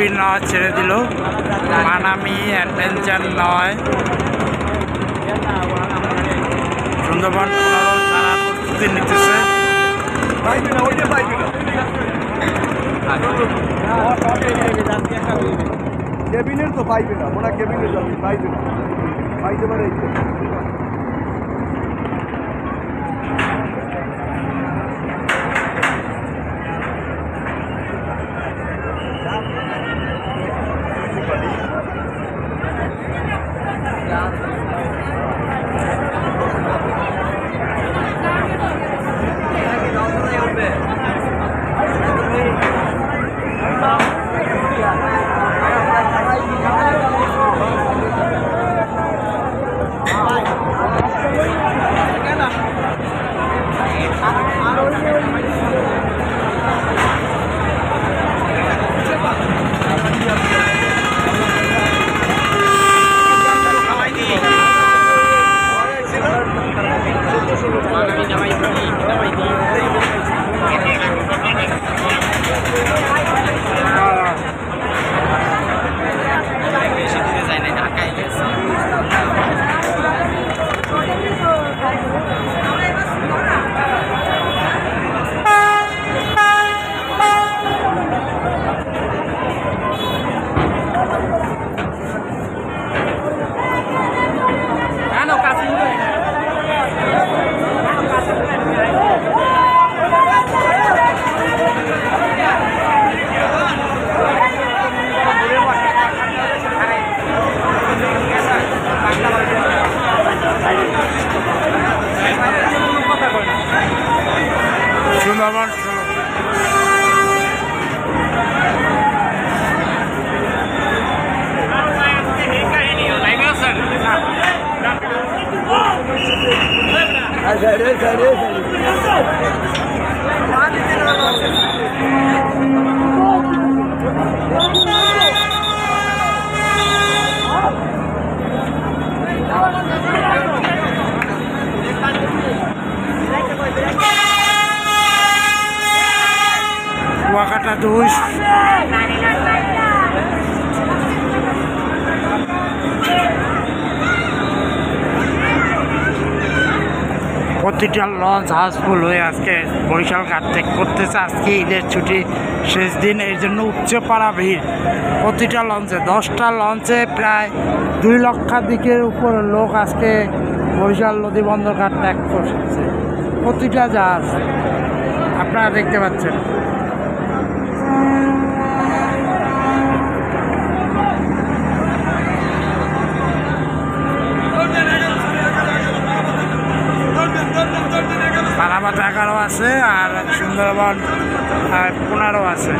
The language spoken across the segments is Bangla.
বিপিন নয় ছেড়ে দিল, মানামি অ্যাডভেঞ্চার নয়, সুন্দরবন 15 ছাড়ার প্রস্তুতি নিতেছে। কেবিনের তো পাইবে না, ওরা কেবিনে যাবে, পাইবে না, পাইতে পারে। সুন্দরবন কুয়াকাটা 2 প্রতিটা লঞ্চ হাউসফুল হয়ে আজকে বরিশাল ঘাট থেকে করতেছে। আজকে ঈদের ছুটি শেষ দিন, এই জন্য উচ্চপাড়া ভিড়। প্রতিটা লঞ্চে 10টা লঞ্চে প্রায় 2 লক্ষাধিকের উপর লোক আজকে বরিশাল নদী বন্দর ঘাট ত্যাগ করছে। প্রতিটা জাহাজ আপনারা দেখতে পাচ্ছেন। পানামাত 11 আছে আর সুন্দরবন 15 আছে।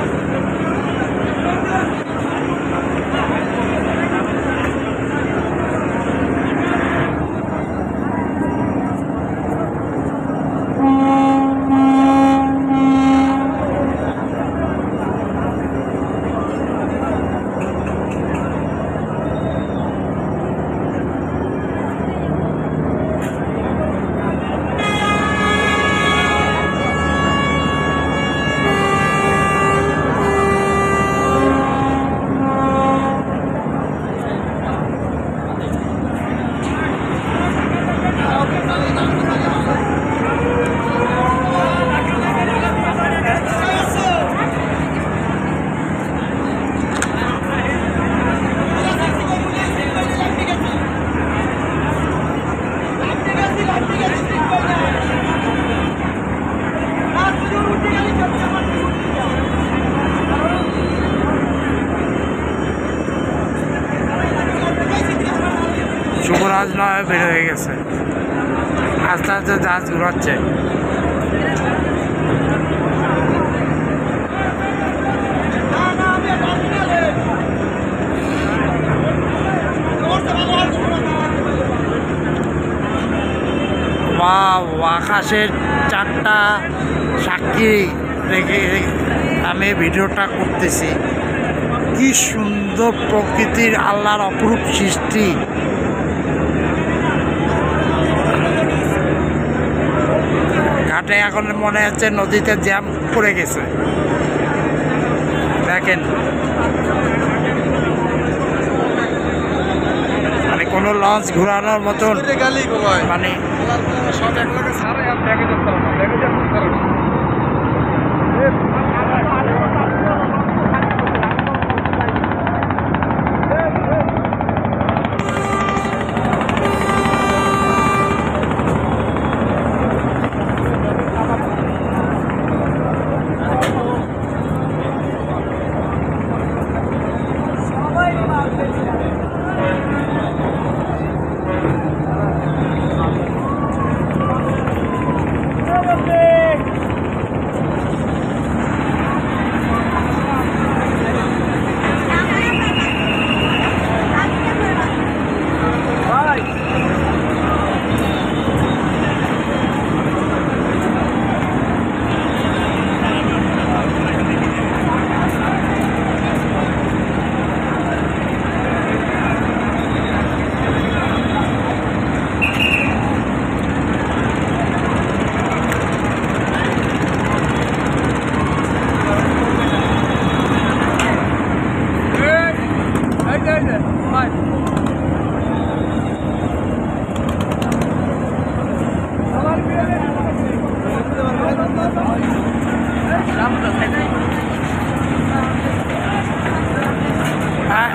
শুভরাজ নয় বের হয়ে গেছে, আস্তে আস্তে জাহাজ ঘুরাচ্ছে। আকাশের 4টা সাক্ষী রেখে আমি ভিডিওটা করতেছি। কি সুন্দর প্রকৃতির আল্লাহর অপরূপ সৃষ্টি। ঘাটে এখন মনে হচ্ছে নদীতে জ্যাম পড়ে গেছে। দেখেন মানে কোনো লঞ্চ ঘোরানোর মতন মানে সব এক লাগে সারে আর ব্যাগে যেতে হবে ব্যাগে যেতে হবে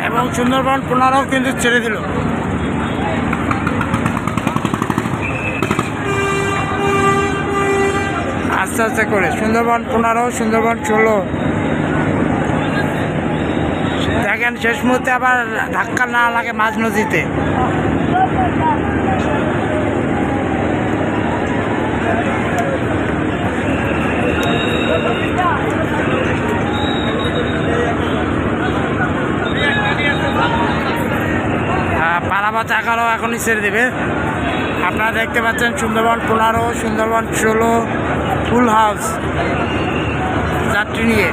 এবং সুন্দরবন 15 কিন্তু ছেড়ে দিল। আস্তে আস্তে করে সুন্দরবন 15, সুন্দরবন 16 দেখেন শেষ মুহূর্তে আবার ধাক্কা না লাগে মাঝ নদীতে। পারাবাত 11 এখনই ছেড়ে দেবে। আপনারা দেখতে পাচ্ছেন সুন্দরবন 15, সুন্দরবন 16 ফুল হাউস যাত্রী নিয়ে।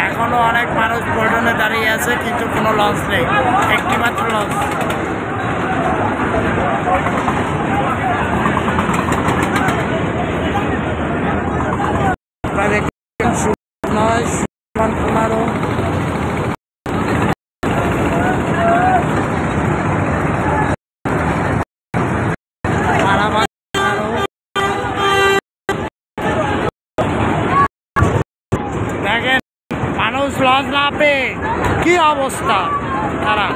এখনো অনেক মানুষ পল্টনে দাঁড়িয়ে আছে কিন্তু কোনো লঞ্চ নেই, একটি মাত্র লঞ্চ। দেখেন মানুষ লঞ্চ না পেয়ে কি অবস্থা তারা।